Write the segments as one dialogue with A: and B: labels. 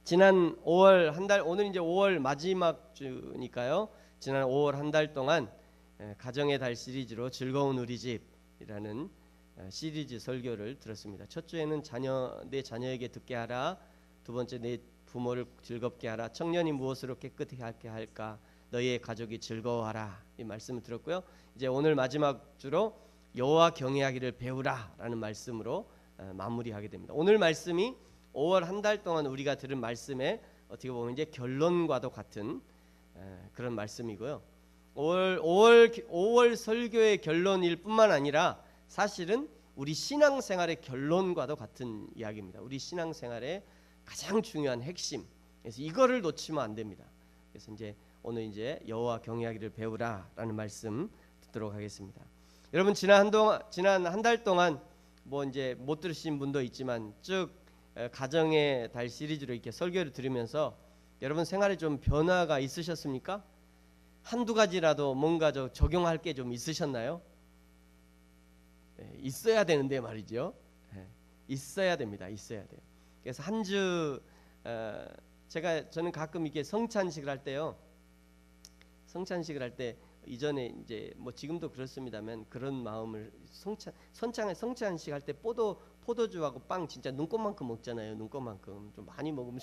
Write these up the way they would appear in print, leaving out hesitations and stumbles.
A: 지난 5월 한 달, 오늘 이제 5월 마지막 주니까요. 지난 5월 한 달 동안 가정의 달 시리즈로 즐거운 우리 집이라는 시리즈 설교를 들었습니다. 첫 주에는 내 자녀에게 듣게 하라. 두 번째, 내 부모를 즐겁게 하라. 청년이 무엇으로 깨끗하게 할까? 너희의 가족이 즐거워하라. 이 말씀을 들었고요. 이제 오늘 마지막 주로 여호와 경외하기를 배우라라는 말씀으로 마무리하게 됩니다. 오늘 말씀이 5월 한 달 동안 우리가 들은 말씀의 어떻게 보면 이제 결론과도 같은 그런 말씀이고요. 5월 설교의 결론일 뿐만 아니라 사실은 우리 신앙생활의 결론과도 같은 이야기입니다. 우리 신앙생활의 가장 중요한 핵심. 그래서 이거를 놓치면 안 됩니다. 그래서 이제 오늘 이제 여호와 경외하기를 배우라라는 말씀 듣도록 하겠습니다. 여러분 지난 한 달 동안 뭐 이제 못 들으신 분도 있지만 쭉 가정의 달 시리즈로 이렇게 설교를 들으면서 여러분 생활에 좀 변화가 있으셨습니까? 한두 가지라도 뭔가 적용할 게 좀 있으셨나요? 있어야 되는데 말이죠. 있어야 됩니다. 있어야 돼요. 그래서 한 주 저는 가끔 이렇게 성찬식을 할 때요. 성찬식을 할 때 이전에 이제 뭐 지금도 그렇습니다만 그런 마음을 성찬식 할 때 포도주하고 빵 진짜 눈곱만큼 먹잖아요. 눈곱만큼 좀 많이 먹으면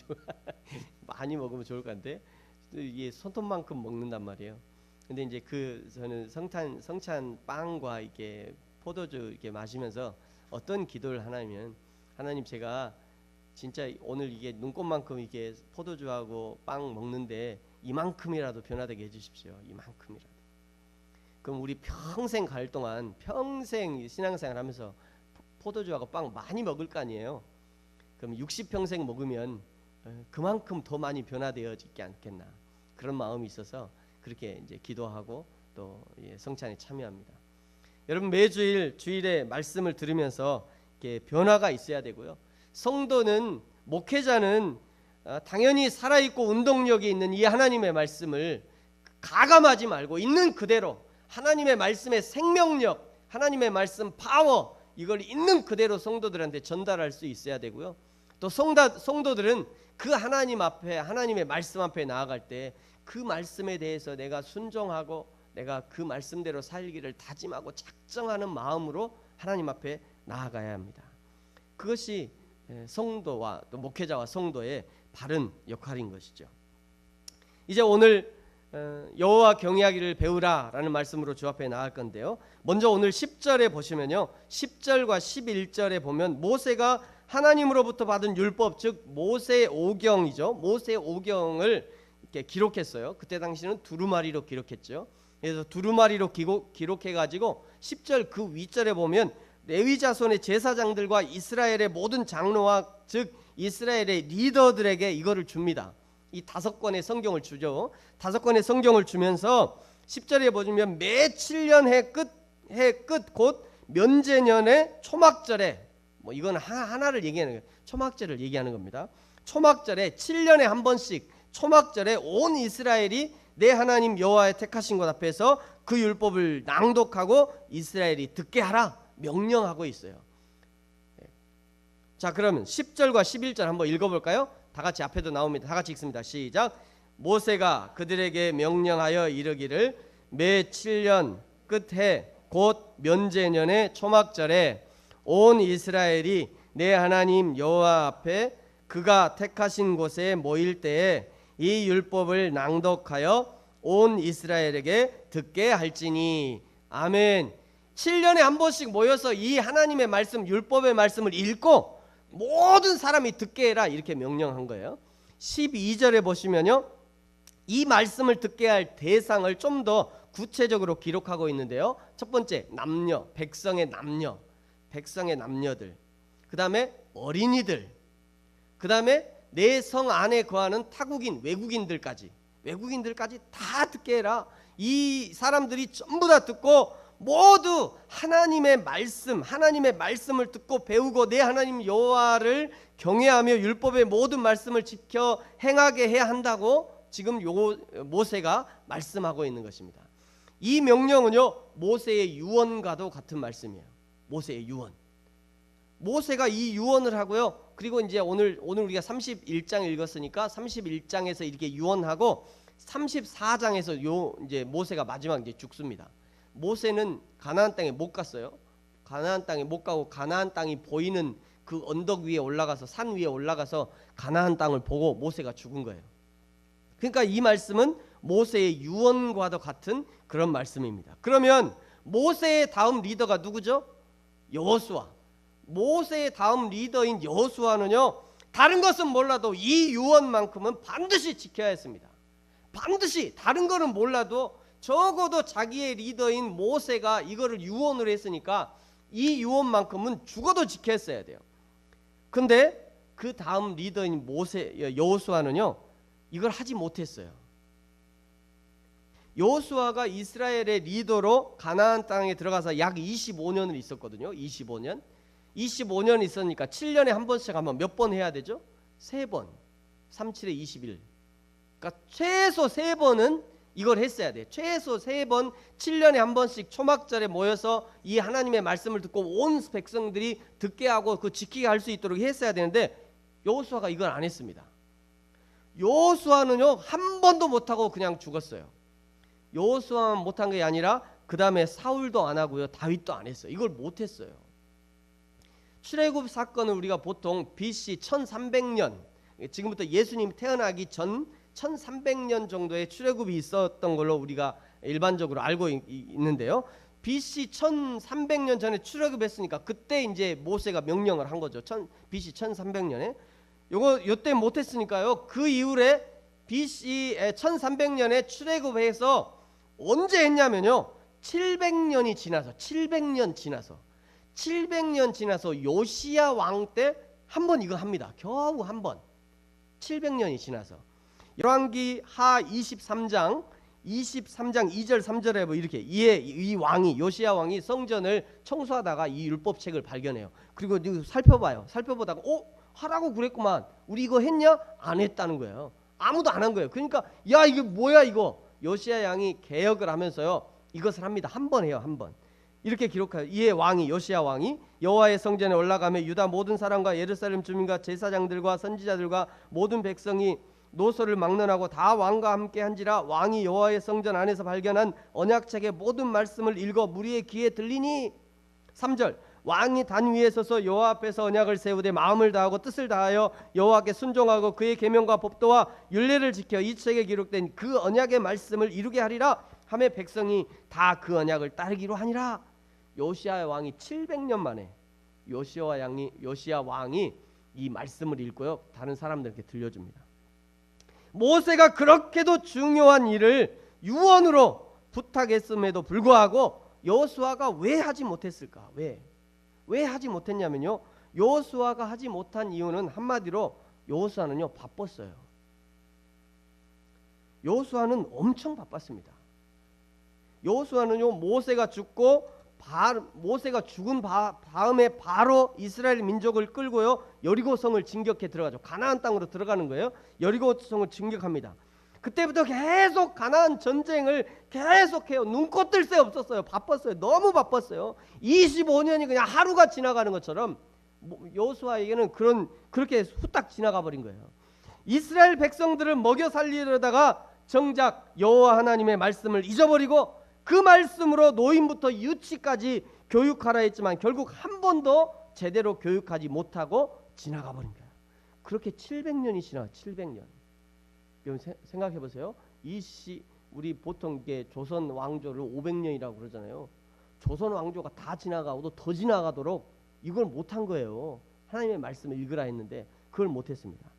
A: 많이 먹으면 좋을 것 같은데 이게 손톱만큼 먹는단 말이에요. 근데 이제 저는 성찬 빵과 이렇게 포도주 이렇게 마시면서 어떤 기도를 하냐면 하나님 제가 진짜 오늘 이게 눈곱만큼 이게 포도주하고 빵 먹는데 이만큼이라도 변화되게 해주십시오. 이만큼이라도. 그럼 우리 평생 갈 동안 평생 신앙생활 하면서 포도주하고 빵 많이 먹을 거 아니에요. 그럼 60평생 먹으면 그만큼 더 많이 변화되어지지 않겠나 그런 마음이 있어서 그렇게 이제 기도하고 또 성찬에 참여합니다. 여러분 매주일 주일에 말씀을 들으면서 이렇게 변화가 있어야 되고요. 성도는 목회자는 당연히 살아있고 운동력이 있는 이 하나님의 말씀을 가감하지 말고 있는 그대로 하나님의 말씀의 생명력, 하나님의 말씀 파워 이걸 있는 그대로 성도들한테 전달할 수 있어야 되고요. 또 성도들은 그 하나님 앞에 하나님의 말씀 앞에 나아갈 때 그 말씀에 대해서 내가 순종하고 내가 그 말씀대로 살기를 다짐하고 작정하는 마음으로 하나님 앞에 나아가야 합니다. 그것이 성도와 또 목회자와 성도의 바른 역할인 것이죠. 이제 오늘 여호와 경외하기를 배우라라는 말씀으로 주 앞에 나갈 건데요. 먼저 오늘 10절에 보시면요. 10절과 11절에 보면 모세가 하나님으로부터 받은 율법 즉 모세 오경이죠. 모세 오경을 이렇게 기록했어요. 그때 당시는 두루마리로 기록했죠. 그래서 두루마리로 기록해 가지고 10절 그 윗절에 보면 레위 자손의 제사장들과 이스라엘의 모든 장로와 즉 이스라엘의 리더들에게 이거를 줍니다. 이 5권의 성경을 주죠. 5권의 성경을 주면서 10절에 보시면 매 7년 해 끝 곧 면제년의 초막절에 뭐 이건 하나를 얘기하는 거예요. 초막절을 얘기하는 겁니다. 초막절에 7년에 한 번씩 초막절에 온 이스라엘이 내 하나님 여호와의 택하신 곳 앞에서 그 율법을 낭독하고 이스라엘이 듣게 하라 명령하고 있어요. 자 그러면 10절과 11절 한번 읽어볼까요? 다 같이 앞에도 나옵니다. 다 같이 읽습니다. 시작. 모세가 그들에게 명령하여 이르기를 매 7년 끝해 곧 면제년의 초막절에 온 이스라엘이 내 하나님 여호와 앞에 그가 택하신 곳에 모일 때에 이 율법을 낭독하여 온 이스라엘에게 듣게 할지니. 아멘. 7년에 한 번씩 모여서 이 하나님의 말씀 율법의 말씀을 읽고 모든 사람이 듣게 해라 이렇게 명령한 거예요. 12절에 보시면요. 이 말씀을 듣게 할 대상을 좀 더 구체적으로 기록하고 있는데요. 첫 번째 남녀, 백성의 남녀들. 그 다음에 어린이들. 그 다음에 내 성 안에 거하는 타국인 외국인들까지 다 듣게 해라. 이 사람들이 전부 다 듣고 모두 하나님의 말씀을 듣고 배우고 내 하나님 여호와를 경외하며 율법의 모든 말씀을 지켜 행하게 해야 한다고 지금 모세가 말씀하고 있는 것입니다. 이 명령은요 모세의 유언과도 같은 말씀이에요. 모세의 유언. 모세가 이 유언을 하고요 그리고 이제 오늘 우리가 31장 읽었으니까 31장에서 이렇게 유언하고 34장에서 이제 모세가 마지막 이제 죽습니다. 모세는 가나안 땅에 못 갔어요. 가나안 땅에 못 가고 가나안 땅이 보이는 그 언덕 위에 올라가서 산 위에 올라가서 가나안 땅을 보고 모세가 죽은 거예요. 그러니까 이 말씀은 모세의 유언과도 같은 그런 말씀입니다. 그러면 모세의 다음 리더가 누구죠? 여호수아. 모세의 다음 리더인 여호수아는요, 다른 것은 몰라도 이 유언만큼은 반드시 지켜야 했습니다. 반드시. 다른 거는 몰라도 적어도 자기의 리더인 모세가 이거를 유언을 했으니까 이 유언만큼은 죽어도 지켰어야 돼요. 근데 그 다음 리더인 여호수아는요, 이걸 하지 못했어요. 여호수아가 이스라엘의 리더로 가나안 땅에 들어가서 약 25년을 있었거든요. 25년 있었으니까 7년에 한 번씩 하면 몇 번 해야 되죠? 3번. 3, 7에 21. 그러니까 최소 3번은 이걸 했어야 돼. 최소 3번 7년에 한 번씩 초막절에 모여서 이 하나님의 말씀을 듣고 온 백성들이 듣게 하고 그 지키게 할 수 있도록 했어야 되는데 여호수아가 이걸 안 했습니다. 여호수아는요, 한 번도 못하고 그냥 죽었어요. 여호수아만 못한 게 아니라 그 다음에 사울도 안 하고요, 다윗도 안 했어요. 이걸 못했어요. 출애굽 사건을 우리가 보통 BC 1300년, 지금부터 예수님이 태어나기 전 1300년 정도의 출애굽이 있었던 걸로 우리가 일반적으로 알고 있는데요. BC 1300년 전에 출애굽했으니까 그때 이제 모세가 명령을 한 거죠. BC 1300년에. 요때 못했으니까요. 그 이후에 BC 1300년에 출애굽해서 언제 했냐면요, 700년이 지나서 700년 지나서 요시야 왕 때 한 번 이거 합니다. 겨우 한 번. 700년이 지나서 열왕기 하 23장 2절 3절에 뭐 이렇게 이 왕이 요시야 왕이 성전을 청소하다가 이 율법책을 발견해요. 그리고 살펴보다가 하라고 그랬구만. 우리 이거 했냐? 안 했다는 거예요. 아무도 안 한 거예요. 그러니까 야, 이게 뭐야 이거. 요시야 왕이 개혁을 하면서요, 이것을 합니다. 한 번 해요. 한 번. 이렇게 기록해요. 이에 왕이, 요시야 왕이 여호와의 성전에 올라가며 유다 모든 사람과 예루살렘 주민과 제사장들과 선지자들과 모든 백성이 노소를 막론하고 다 왕과 함께 한지라. 왕이 여호와의 성전 안에서 발견한 언약책의 모든 말씀을 읽어 무리의 귀에 들리니. 3절 왕이 단 위에 서서 여호와 앞에서 언약을 세우되 마음을 다하고 뜻을 다하여 여호와께 순종하고 그의 계명과 법도와 율례를 지켜 이 책에 기록된 그 언약의 말씀을 이루게 하리라 하며 백성이 다 그 언약을 따르기로 하니라. 요시야 왕이 700년 만에 요시야 왕이 이 말씀을 읽고요, 다른 사람들에게 들려줍니다. 모세가 그렇게도 중요한 일을 유언으로 부탁했음에도 불구하고 여호수아가 왜 하지 못했을까? 왜 하지 못했냐면요, 여호수아가 하지 못한 이유는 한마디로 여호수아는요, 바빴어요. 여호수아는 엄청 바빴습니다. 여호수아는요, 모세가 죽은 다음에 바로 이스라엘 민족을 끌고요, 여리고성을 진격해 들어가죠. 가나안 땅으로 들어가는 거예요. 여리고성을 진격합니다. 그때부터 계속 가나안 전쟁을 계속해요. 눈코 뜰 새 없었어요. 바빴어요. 너무 바빴어요. 25년이 그냥 하루가 지나가는 것처럼 여호수아에게는 그렇게 후딱 지나가 버린 거예요. 이스라엘 백성들을 먹여 살리려다가 정작 여호와 하나님의 말씀을 잊어버리고 그 말씀으로 노인부터 유치까지 교육하라 했지만 결국 한 번도 제대로 교육하지 못하고 지나가 버린 거예요. 그렇게 700년이 지나. 700년. 여러분 생각해 보세요. 우리 보통 이게 조선 왕조를 500년이라고 그러잖아요. 조선 왕조가 다 지나가고도 더 지나가도록 이걸 못한 거예요. 하나님의 말씀을 읽으라 했는데 그걸 못했습니다.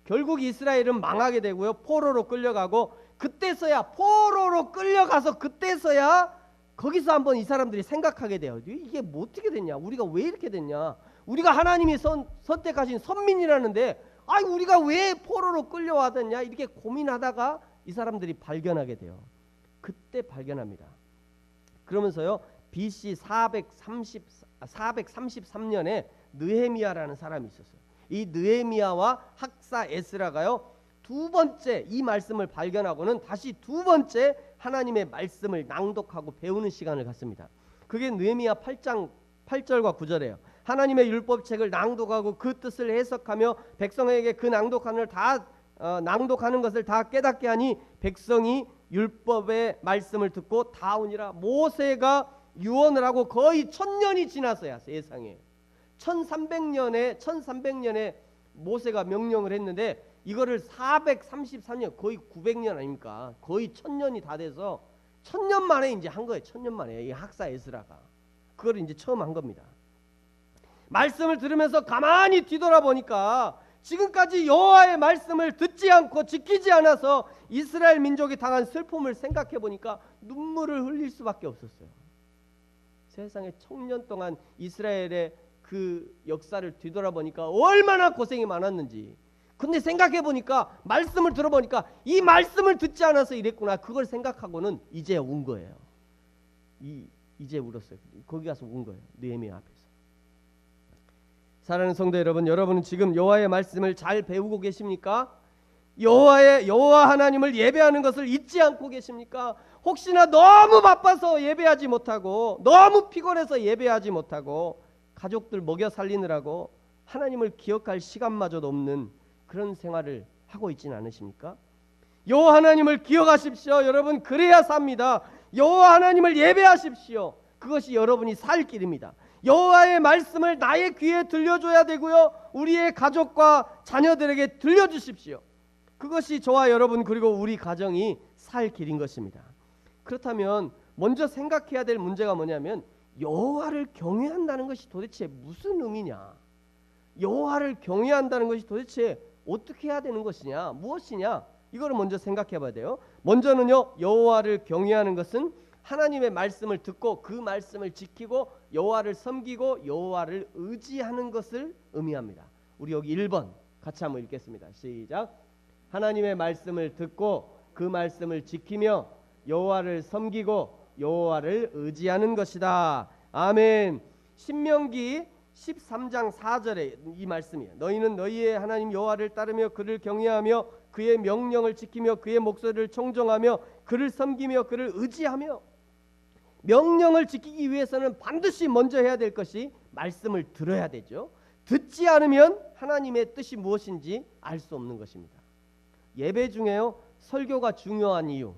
A: 결국 이스라엘은 망하게 되고요, 포로로 끌려가고, 그때서야 포로로 끌려가서 그때서야 거기서 한번 이 사람들이 생각하게 돼요. 이게 뭐 어떻게 됐냐? 우리가 왜 이렇게 됐냐? 우리가 하나님이 선택하신 선민이라는데 우리가 왜 포로로 끌려왔느냐? 이렇게 고민하다가 이 사람들이 발견하게 돼요. 그때 발견합니다. 그러면서요, BC 433년에 느헤미야라는 사람이 있었어요. 이 느헤미야와 학사 에스라가요, 두 번째 이 말씀을 발견하고는 다시 두 번째 하나님의 말씀을 낭독하고 배우는 시간을 갖습니다. 그게 느헤미야 8장 8절과 9절이에요. 하나님의 율법책을 낭독하고 그 뜻을 해석하며 백성에게 그 낭독하는 것을 다 깨닫게 하니 백성이 율법의 말씀을 듣고 다 오니라. 모세가 유언을 하고 거의 1000년이 지났어야 세상에 1300년에 모세가 명령을 했는데 이거를 434년 거의 900년 아닙니까? 거의 1000년이 다 돼서 1000년 만에 이제 한 거예요. 1000년 만에 이 학사 에스라가 그걸 이제 처음 한 겁니다. 말씀을 들으면서 가만히 뒤돌아보니까 지금까지 여호와의 말씀을 듣지 않고 지키지 않아서 이스라엘 민족이 당한 슬픔을 생각해 보니까 눈물을 흘릴 수밖에 없었어요. 세상에 1000년 동안 이스라엘의 그 역사를 뒤돌아보니까 얼마나 고생이 많았는지. 근데 생각해 보니까 말씀을 들어보니까 이 말씀을 듣지 않아서 이랬구나. 그걸 생각하고는 이제 운 거예요. 이제 울었어요. 거기 가서 운 거예요. 느헤미야 앞에서. 사랑하는 성도 여러분, 여러분은 지금 여호와의 말씀을 잘 배우고 계십니까? 여호와 하나님을 예배하는 것을 잊지 않고 계십니까? 혹시나 너무 바빠서 예배하지 못하고 너무 피곤해서 예배하지 못하고 가족들 먹여 살리느라고 하나님을 기억할 시간마저도 없는 그런 생활을 하고 있지는 않으십니까? 여호와 하나님을 기억하십시오. 여러분, 그래야 삽니다. 여호와 하나님을 예배하십시오. 그것이 여러분이 살 길입니다. 여호와의 말씀을 나의 귀에 들려줘야 되고요. 우리의 가족과 자녀들에게 들려주십시오. 그것이 저와 여러분 그리고 우리 가정이 살 길인 것입니다. 그렇다면 먼저 생각해야 될 문제가 뭐냐면 여호와를 경외한다는 것이 도대체 무슨 의미냐? 여호와를 경외한다는 것이 도대체 어떻게 해야 되는 것이냐? 무엇이냐? 이거를 먼저 생각해 봐야 돼요. 먼저는요, 여호와를 경외하는 것은 하나님의 말씀을 듣고 그 말씀을 지키고 여호와를 섬기고 여호와를 의지하는 것을 의미합니다. 우리 여기 1번 같이 한번 읽겠습니다. 시작. 하나님의 말씀을 듣고 그 말씀을 지키며 여호와를 섬기고 여호와를 의지하는 것이다. 아멘. 신명기 13장 4절에 이 말씀이에요. 너희는 너희의 하나님 여호와를 따르며 그를 경외하며 그의 명령을 지키며 그의 목소리를 청종하며 그를 섬기며 그를 의지하며. 명령을 지키기 위해서는 반드시 먼저 해야 될 것이 말씀을 들어야 되죠. 듣지 않으면 하나님의 뜻이 무엇인지 알 수 없는 것입니다. 예배 중에요, 설교가 중요한 이유.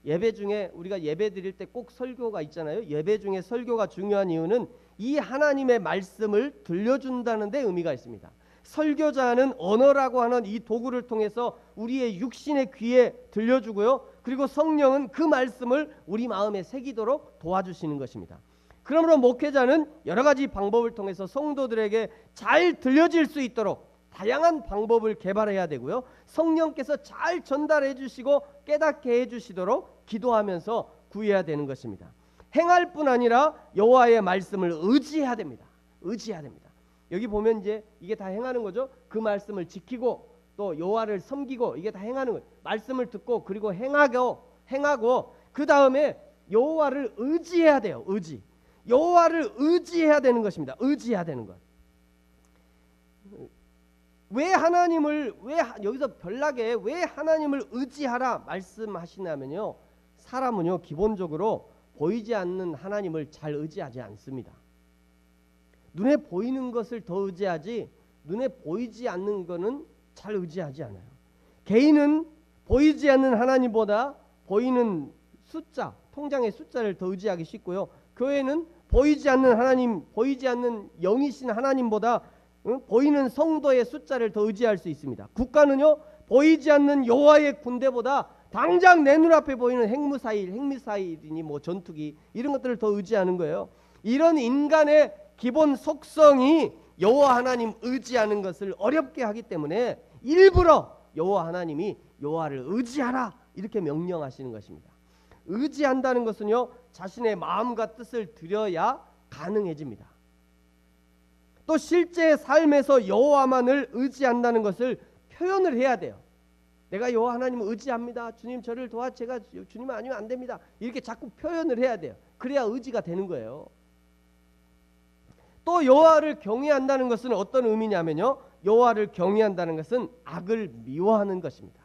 A: 예배 중에 우리가 예배 드릴 때 꼭 설교가 있잖아요. 예배 중에 설교가 중요한 이유는 이 하나님의 말씀을 들려준다는 데 의미가 있습니다. 설교자는 언어라고 하는 이 도구를 통해서 우리의 육신의 귀에 들려주고요. 그리고 성령은 그 말씀을 우리 마음에 새기도록 도와주시는 것입니다. 그러므로 목회자는 여러 가지 방법을 통해서 성도들에게 잘 들려질 수 있도록 다양한 방법을 개발해야 되고요. 성령께서 잘 전달해 주시고 깨닫게 해 주시도록 기도하면서 구해야 되는 것입니다. 행할 뿐 아니라 여호와의 말씀을 의지해야 됩니다. 의지해야 됩니다. 여기 보면 이제 이게 다 행하는 거죠. 그 말씀을 지키고 또 여호와를 섬기고 이게 다 행하는 거예요. 말씀을 듣고 그리고 행하고 그 다음에 여호와를 의지해야 돼요. 의지. 여호와를 의지해야 되는 것입니다. 의지해야 되는 것. 왜 여기서 별나게 왜 하나님을 의지하라 말씀하시냐면요, 사람은요 기본적으로 보이지 않는 하나님을 잘 의지하지 않습니다. 눈에 보이는 것을 더 의지하지 눈에 보이지 않는 것은 잘 의지하지 않아요. 개인은 보이지 않는 하나님보다 보이는 숫자, 통장의 숫자를 더 의지하기 쉽고요. 교회는 보이지 않는 하나님, 보이지 않는 영이신 하나님보다 보이는 성도의 숫자를 더 의지할 수 있습니다. 국가는요, 보이지 않는 여호와의 군대보다 당장 내 눈앞에 보이는 핵미사일이니 뭐 전투기 이런 것들을 더 의지하는 거예요. 이런 인간의 기본 속성이 여호와 하나님 의지하는 것을 어렵게 하기 때문에 일부러 여호와 하나님이 여호와를 의지하라 이렇게 명령하시는 것입니다. 의지한다는 것은요, 자신의 마음과 뜻을 들여야 가능해집니다. 또 실제 삶에서 여호와만을 의지한다는 것을 표현을 해야 돼요. 내가 여호와 하나님을 의지합니다. 주님 저를 제가 주님 아니면 안 됩니다. 이렇게 자꾸 표현을 해야 돼요. 그래야 의지가 되는 거예요. 또 여호와를 경외한다는 것은 어떤 의미냐면요, 여호와를 경외한다는 것은 악을 미워하는 것입니다.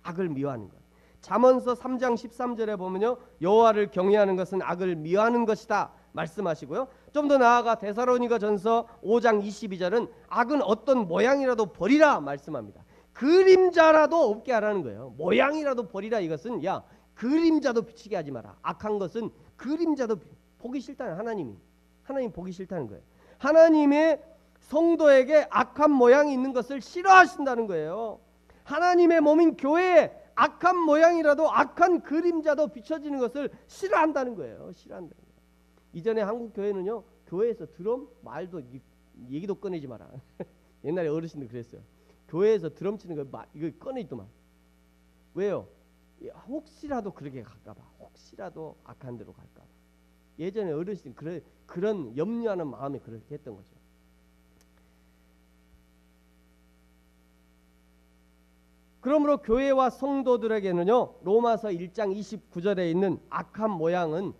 A: 악을 미워하는 것. 잠언서 3장 13절에 보면요, 여호와를 경외하는 것은 악을 미워하는 것이다 말씀하시고요. 좀 더 나아가 데살로니가전서 5장 22절은 악은 어떤 모양이라도 버리라 말씀합니다. 그림자라도 없게 하라는 거예요. 모양이라도 버리라. 이것은 야 그림자도 비치게 하지 마라. 악한 것은 그림자도 보기 싫다는 하나님 보기 싫다는 거예요. 하나님의 성도에게 악한 모양이 있는 것을 싫어하신다는 거예요. 하나님의 몸인 교회에 악한 모양이라도 악한 그림자도 비춰지는 것을 싫어한다는 거예요. 싫어한다는 거예요. 이전에 한국 교회는요, 교회에서 드럼 말도 얘기도 꺼내지 마라. 옛날에 어르신들 그랬어요. 교회에서 드럼 치는 거 이거 꺼내지도만. 왜요? 혹시라도 그렇게 갈까봐. 혹시라도 악한 데로 갈까봐. 예전에 어르신 그런 염려하는 마음에 그렇게 했던 거죠. 그러므로 교회와 성도들에게는요, 로마서 1장 29절에 있는 악한 모양은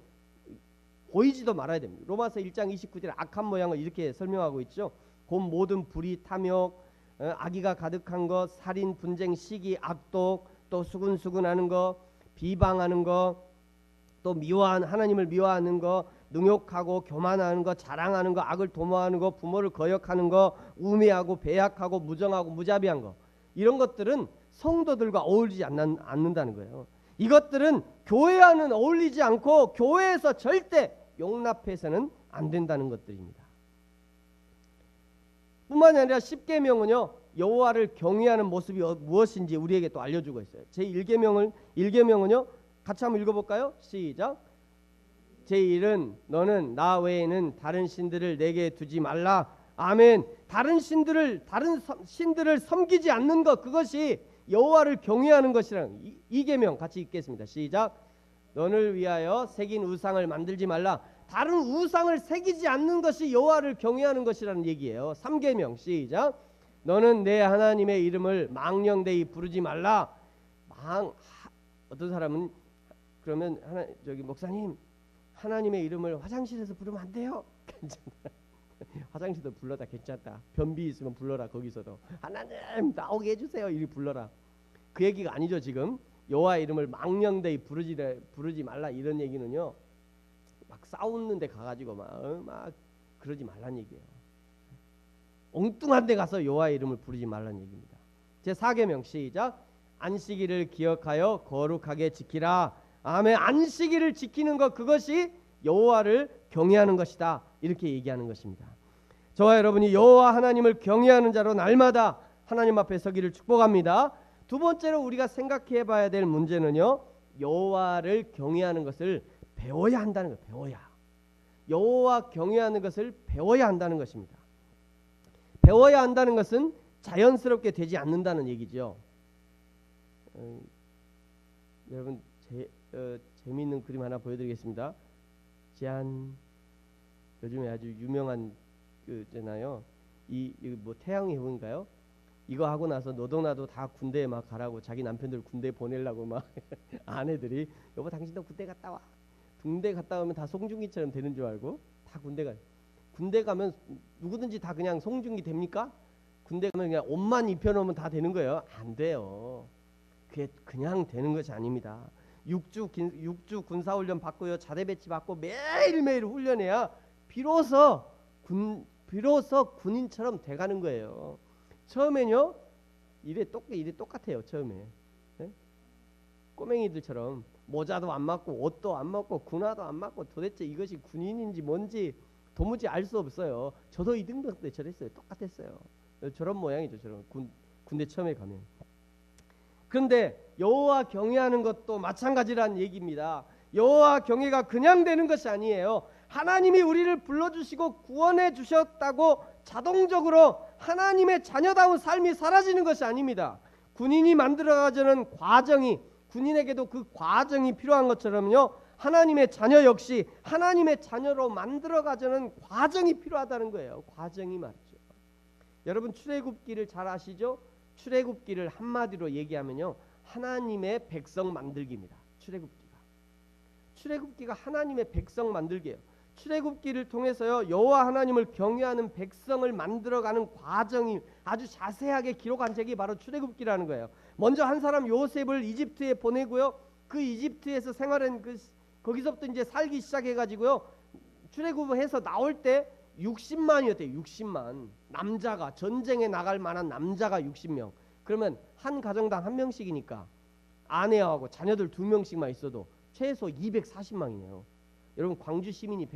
A: 보이지도 말아야 됩니다. 로마서 1장 29절에 악한 모양을 이렇게 설명하고 있죠. 곧 모든 불의, 탐욕, 악의가 가득한 것, 살인, 분쟁, 시기, 악독, 또 수근수근하는 것, 비방하는 것, 또 하나님을 미워하는 것, 능욕하고 교만하는 것, 자랑하는 것, 악을 도모하는 것, 부모를 거역하는 것, 우매하고 배약하고 무정하고 무자비한 것, 이런 것들은 성도들과 어울리지 않는다는 거예요. 이것들은 교회와는 어울리지 않고 교회에서 절대 용납해서는 안 된다는 것들입니다. 뿐만이 아니라 10계명은요, 여호와를 경외하는 모습이 무엇인지 우리에게 또 알려주고 있어요. 제1계명은요, 같이 한번 읽어볼까요? 시작. 제1은 너는 나 외에는 다른 신들을 내게 두지 말라. 아멘. 다른 신들을 섬기지 않는 것, 그것이 여호와를 경외하는 것이라는 이 계명 같이 읽겠습니다. 시작. 너를 위하여 새긴 우상을 만들지 말라. 다른 우상을 새기지 않는 것이 여호와를 경외하는 것이라는 얘기예요. 3계명 시작. 너는 내 하나님의 이름을 망령되이 부르지 말라. 어떤 사람은 그러면 목사님 하나님의 이름을 화장실에서 부르면 안 돼요. 괜찮다. 화장실도 불러다 괜찮다. 변비 있으면 불러라. 거기서도 하나님 나오게 해주세요. 이리 불러라. 그 얘기가 아니죠. 지금 여호와의 이름을 망령되이 부르지 말라 이런 얘기는요, 막 싸우는데 가가지고 막 그러지 말란 얘기예요. 엉뚱한 데 가서 여호와의 이름을 부르지 말란 얘기입니다. 제4계명 시작. 안식일을 기억하여 거룩하게 지키라. 아멘. 안식일을 지키는 것, 그것이 여호와를 경외하는 것이다. 이렇게 얘기하는 것입니다. 저와 여러분이 여호와 하나님을 경외하는 자로 날마다 하나님 앞에 서기를 축복합니다. 두 번째로 우리가 생각해 봐야 될 문제는요, 여호와를 경외하는 것을 배워야 한다는 거예요. 여호와 경외하는 것을 배워야 한다는 것입니다. 배워야 한다는 것은 자연스럽게 되지 않는다는 얘기죠. 여러분 재미있는 그림 하나 보여드리겠습니다. 요즘에 아주 유명한 그잖아요. 이 뭐 태양의 후인가요? 이거 하고 나서 너도나도 다 군대에 막 가라고 자기 남편들 군대 보내려고 막 아내들이 여보 당신도 군대 갔다 와. 군대 갔다 오면 다 송중기처럼 되는 줄 알고 다 군대 가면 누구든지 다 그냥 송중기 됩니까? 군대 가면 그냥 옷만 입혀놓으면 다 되는 거예요? 안 돼요. 그게 그냥 되는 것이 아닙니다. 6주 군사훈련 받고요, 자대 배치 받고 매일매일 훈련해야 비로소 군인처럼 돼가는 거예요. 처음엔요 일에 똑같아요. 처음에 꼬맹이들처럼 모자도 안 맞고 옷도 안 맞고 군화도 안 맞고 도대체 이것이 군인인지 뭔지 도무지 알 수 없어요. 저도 이등병 때 저랬어요. 똑같았어요. 저런 모양이죠. 저런 군대 처음에 가면. 그런데 여호와 경외하는 것도 마찬가지라는 얘기입니다. 여호와 경외가 그냥 되는 것이 아니에요. 하나님이 우리를 불러주시고 구원해 주셨다고 자동적으로 하나님의 자녀다운 삶이 사라지는 것이 아닙니다. 군인이 만들어가자는 과정이, 군인에게도 그 과정이 필요한 것처럼요, 하나님의 자녀 역시 하나님의 자녀로 만들어가자는 과정이 필요하다는 거예요. 과정이 말이죠. 여러분 출애굽기를 잘 아시죠? 출애굽기를 한마디로 얘기하면요, 하나님의 백성 만들기입니다. 출애굽기가 하나님의 백성 만들기예요. 출애굽기를 통해서요, 여호와 하나님을 경외하는 백성을 만들어가는 과정이 아주 자세하게 기록한 책이 바로 출애굽기라는 거예요. 먼저 한 사람 요셉을 이집트에 보내고요, 그 이집트에서 생활한 거기서부터 이제 살기 시작해가지고요, 출애굽해서 나올 때 60만이었대요. 60만 남자가 전쟁에 나갈 만한 남자가 60명. 그러면 한 가정당 한 명씩이니까 아내하고 자녀들 2명씩만 있어도 최소 240만이네요. 여러분 광주 시민이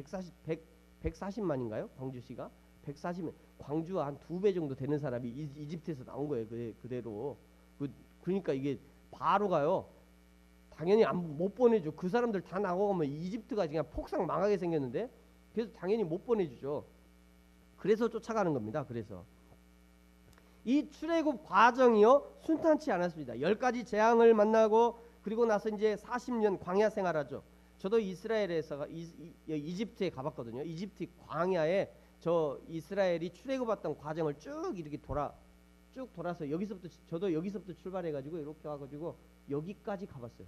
A: 140만인가요? 광주시가 140만. 광주와 한 2배 정도 되는 사람이 이집트에서 나온 거예요. 그대로. 그러니까 이게 바로가요. 당연히 못 보내죠. 그 사람들 다 나가면 이집트가 그냥 폭삭 망하게 생겼는데, 그래서 당연히 못 보내주죠. 그래서 쫓아가는 겁니다. 그래서 이 출애굽 과정이요 순탄치 않았습니다. 10가지 재앙을 만나고 그리고 나서 이제 40년 광야 생활하죠. 저도 이스라엘에서 이집트에 가봤거든요. 이집트 광야에 저 이스라엘이 출애굽했던 과정을 쭉 이렇게 돌아서 여기서부터 저도 여기서부터 출발해가지고 이렇게 와가지고 여기까지 가봤어요.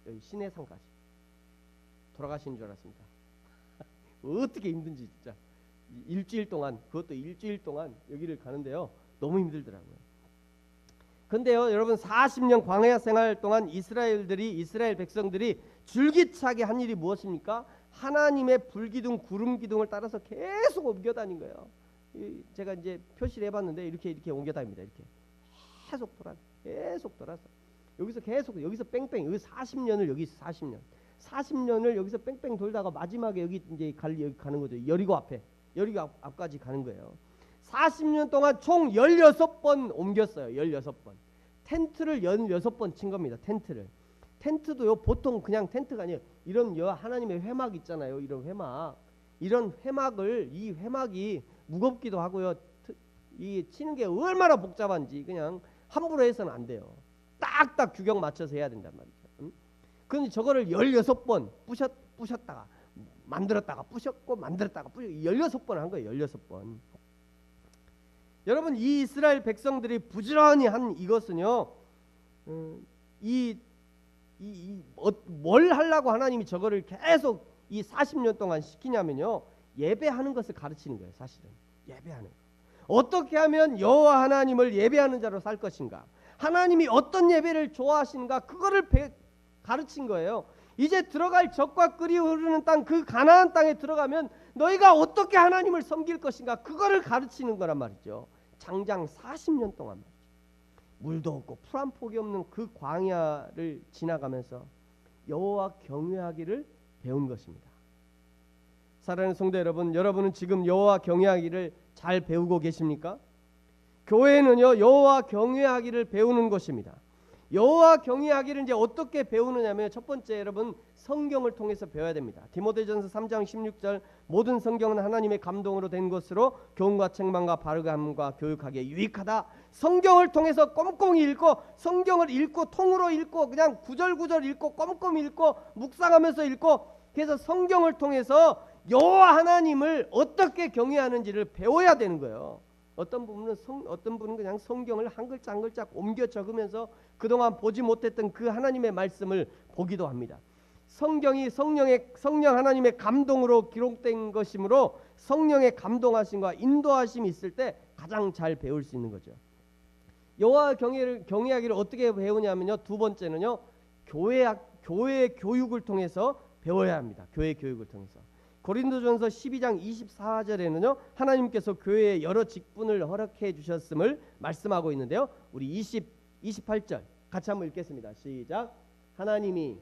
A: 여기 시내산까지 돌아가시는 줄 알았습니다. 어떻게 힘든지 진짜. 일주일 동안, 그것도 일주일 동안 여기를 가는데요 너무 힘들더라고요. 근데요 여러분 40년 광야 생활 동안 이스라엘 백성들이 줄기차게 한 일이 무엇입니까? 하나님의 불기둥 구름 기둥을 따라서 계속 옮겨 다닌 거예요. 제가 이제 표시를 해봤는데 이렇게 옮겨 다닙니다. 이렇게 계속 돌아서 여기서 뺑뺑 여기 40년을 여기 40년을 여기서 뺑뺑 돌다가 마지막에 여기 이제 여기 가는 거죠. 여리고 앞까지 가는 거예요. 40년 동안 총 16번 옮겼어요. 16번. 텐트를 16번 친 겁니다. 텐트도요 보통 그냥 텐트가 아니에요. 이런 하나님의 회막 있잖아요. 이런 회막을 이 회막이 무겁기도 하고요. 이 치는 게 얼마나 복잡한지 그냥 함부로 해서는 안 돼요. 딱딱 규격 맞춰서 해야 된단 말이죠. 그런데 저거를 16번 부셨다가 만들었다가 부셨고 만들었다가 16번 한 거예요. 16번. 여러분 이 이스라엘 백성들이 부지런히 한 이것은요 뭘 하려고 하나님이 저거를 계속 이 40년 동안 시키냐면요 예배하는 것을 가르치는 거예요. 사실은 예배하는 거. 어떻게 하면 여호와 하나님을 예배하는 자로 살 것인가, 하나님이 어떤 예배를 좋아하시는가, 그거를 가르친 거예요. 이제 들어갈 적과 꿀이 흐르는 땅, 그 가나안 땅에 들어가면 너희가 어떻게 하나님을 섬길 것인가, 그거를 가르치는 거란 말이죠. 장장 40년 동안 말이죠. 물도 없고 풀 한 폭이 없는 그 광야를 지나가면서 여호와 경외하기를 배운 것입니다. 사랑하는 성도 여러분, 여러분은 지금 여호와 경외하기를 잘 배우고 계십니까? 교회는요 여호와 경외하기를 배우는 것입니다. 여호와 경외하기를 이제 어떻게 배우느냐면, 첫 번째 여러분 성경을 통해서 배워야 됩니다. 디모데전서 3장 16절 모든 성경은 하나님의 감동으로 된 것으로 교훈과 책망과 바르게함과 교육하기에 유익하다. 성경을 통해서 꼼꼼히 읽고, 성경을 읽고 통으로 읽고 그냥 구절구절 읽고 꼼꼼히 읽고 묵상하면서 읽고, 그래서 성경을 통해서 여호와 하나님을 어떻게 경외하는지를 배워야 되는 거예요. 어떤 분은 그냥 성경을 한 글자 한 글자 옮겨 적으면서 그동안 보지 못했던 그 하나님의 말씀을 보기도 합니다. 성경이 성령 하나님의 감동으로 기록된 것이므로 성령의 감동하심과 인도하심이 있을 때 가장 잘 배울 수 있는 거죠. 여호와 경외하기를 어떻게 배우냐면요, 두 번째는요 교회 교육을 통해서 배워야 합니다. 교회 교육을 통해서. 고린도전서 12장 24절에는요 하나님께서 교회에 여러 직분을 허락해 주셨음을 말씀하고 있는데요, 우리 28절 같이 한번 읽겠습니다. 시작. 하나님이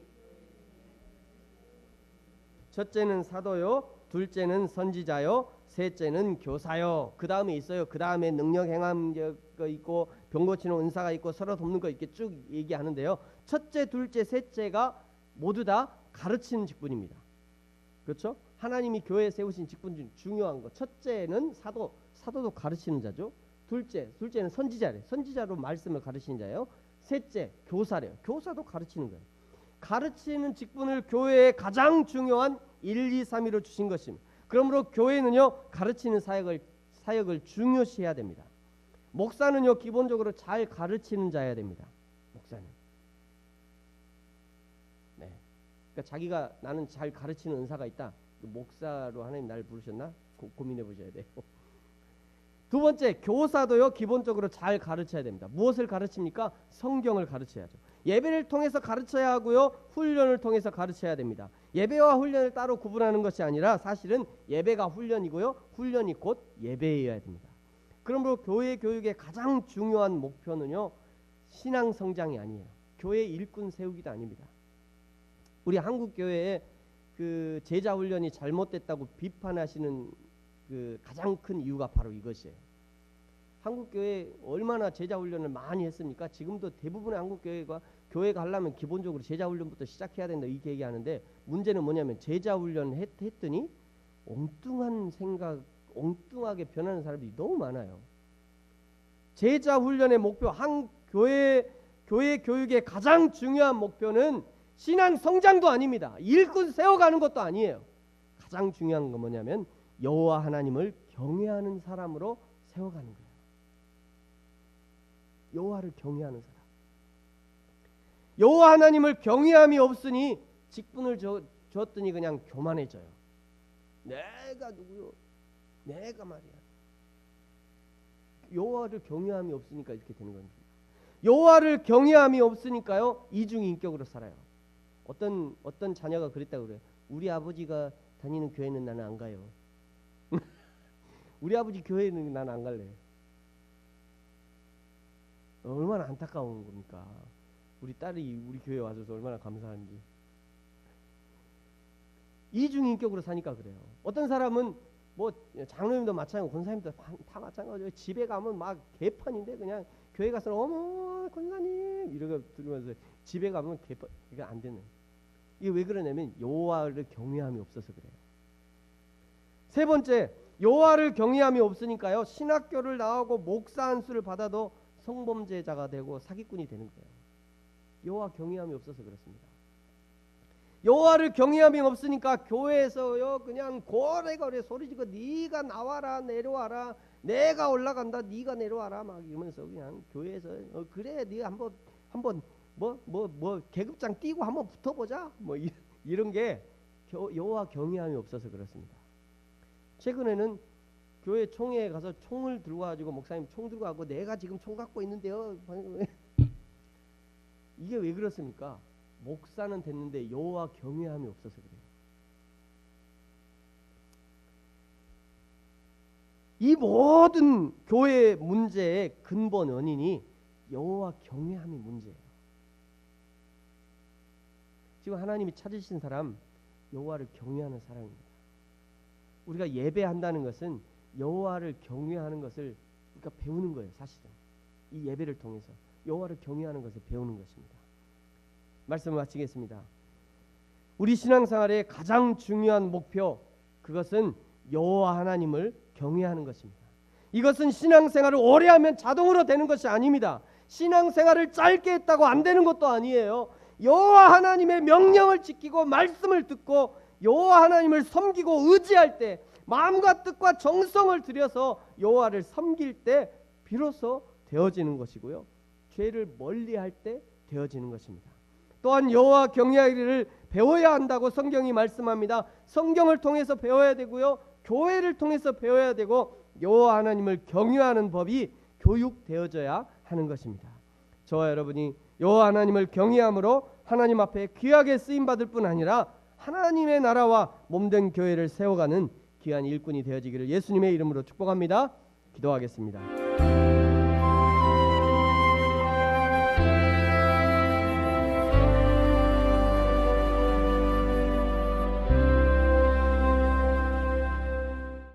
A: 첫째는 사도요, 둘째는 선지자요, 셋째는 교사요. 그 다음에 있어요. 그 다음에 능력 행함 거 있고 병 고치는 은사가 있고 서로 돕는 거 이렇게 쭉 얘기하는데요, 첫째, 둘째, 셋째가 모두 다 가르치는 직분입니다. 그렇죠? 하나님이 교회에 세우신 직분 중 중요한 거, 첫째는 사도도 가르치는 자죠. 둘째는 선지자로 말씀을 가르치는 자예요. 셋째 교사래요. 교사도 가르치는 거예요. 가르치는 직분을 교회에 가장 중요한 1, 2, 3위로 주신 것입니다. 그러므로 교회는요 가르치는 사역을 중요시해야 됩니다. 목사는요 기본적으로 잘 가르치는 자여야 됩니다. 목사는. 네. 그러니까 자기가 나는 잘 가르치는 은사가 있다, 목사로 하나님 날 부르셨나? 고민해 보셔야 돼요. 두 번째, 교사도요 기본적으로 잘 가르쳐야 됩니다. 무엇을 가르칩니까? 성경을 가르쳐야죠. 예배를 통해서 가르쳐야 하고요, 훈련을 통해서 가르쳐야 됩니다. 예배와 훈련을 따로 구분하는 것이 아니라 사실은 예배가 훈련이고요, 훈련이 곧 예배여야 됩니다. 그러므로 교회 교육의 가장 중요한 목표는요, 신앙 성장이 아니에요. 교회 일꾼 세우기도 아닙니다. 우리 한국 교회에 그 제자 훈련이 잘못됐다고 비판하시는 그 가장 큰 이유가 바로 이것이에요. 한국 교회 얼마나 제자 훈련을 많이 했습니까? 지금도 대부분의 한국 교회가 하려면 기본적으로 제자 훈련부터 시작해야 된다 이렇게 얘기하는데, 문제는 뭐냐면 제자 훈련 했더니 엉뚱한 생각, 엉뚱하게 변하는 사람들이 너무 많아요. 제자 훈련의 목표, 한 교회 교육의 가장 중요한 목표는 신앙 성장도 아닙니다. 일꾼 세워가는 것도 아니에요. 가장 중요한 건 뭐냐면 여호와 하나님을 경외하는 사람으로 세워가는 거예요. 여호와를 경외하는 사람. 여호와 하나님을 경외함이 없으니 직분을 줬더니 그냥 교만해져요. 내가 누구요? 내가 말이야. 여호와를 경외함이 없으니까 이렇게 되는 겁니다. 여호와를 경외함이 없으니까요, 이중인격으로 살아요. 어떤 자녀가 그랬다고 그래요. 우리 아버지가 다니는 교회는 나는 안 가요. 우리 아버지 교회는 나는 안 갈래. 얼마나 안타까운 겁니까? 우리 딸이 우리 교회 와서 얼마나 감사한지. 이중인격으로 사니까 그래요. 어떤 사람은 뭐 장로님도 마찬가지고 권사님도 다 마찬가지예요. 집에 가면 막 개판인데 그냥 교회 가서 어머 권사님 이러고 들으면서 집에 가면 개판. 이게 안 되는. 이게 왜 그러냐면 여호와를 경외함이 없어서 그래요. 세 번째, 여호와를 경외함이 없으니까요, 신학교를 나오고 목사 안수를 받아도 성범죄자가 되고 사기꾼이 되는 거예요. 여호와 경외함이 없어서 그렇습니다. 여호와를 경외함이 없으니까 교회에서요 그냥 고래고래 소리지고 네가 나와라 내려와라, 내가 올라간다 네가 내려와라 막 이러면서 그냥 교회에서 그래 네가 한번 뭐 계급장 띄고 한번 붙어보자 뭐 이런 게 여호와 경외함이 없어서 그렇습니다. 최근에는 교회 총회에 가서 총을 들고 가지고 목사님 총 들고 가고 내가 지금 총 갖고 있는데요. 이게 왜 그렇습니까? 목사는 됐는데 여호와 경외함이 없어서 그래요. 이 모든 교회 문제의 근본 원인이 여호와 경외함이 문제예요. 지금 하나님이 찾으신 사람 여호와를 경외하는 사람입니다. 우리가 예배한다는 것은 여호와를 경외하는 것을 우리가 배우는 거예요. 사실은 이 예배를 통해서 여호와를 경외하는 것을 배우는 것입니다. 말씀을 마치겠습니다. 우리 신앙생활의 가장 중요한 목표, 그것은 여호와 하나님을 경외하는 것입니다. 이것은 신앙생활을 오래 하면 자동으로 되는 것이 아닙니다. 신앙생활을 짧게 했다고 안 되는 것도 아니에요. 여호와 하나님의 명령을 지키고 말씀을 듣고 여호와 하나님을 섬기고 의지할 때, 마음과 뜻과 정성을 들여서 여호와를 섬길 때 비로소 되어지는 것이고요, 죄를 멀리할 때 되어지는 것입니다. 또한 여호와 경외하기를 배워야 한다고 성경이 말씀합니다. 성경을 통해서 배워야 되고요, 교회를 통해서 배워야 되고, 여호와 하나님을 경외하는 법이 교육되어져야 하는 것입니다. 저와 여러분이 여호와 하나님을 경외함으로 하나님 앞에 귀하게 쓰임받을 뿐 아니라 하나님의 나라와 몸된 교회를 세워가는 귀한 일꾼이 되어지기를 예수님의 이름으로 축복합니다. 기도하겠습니다.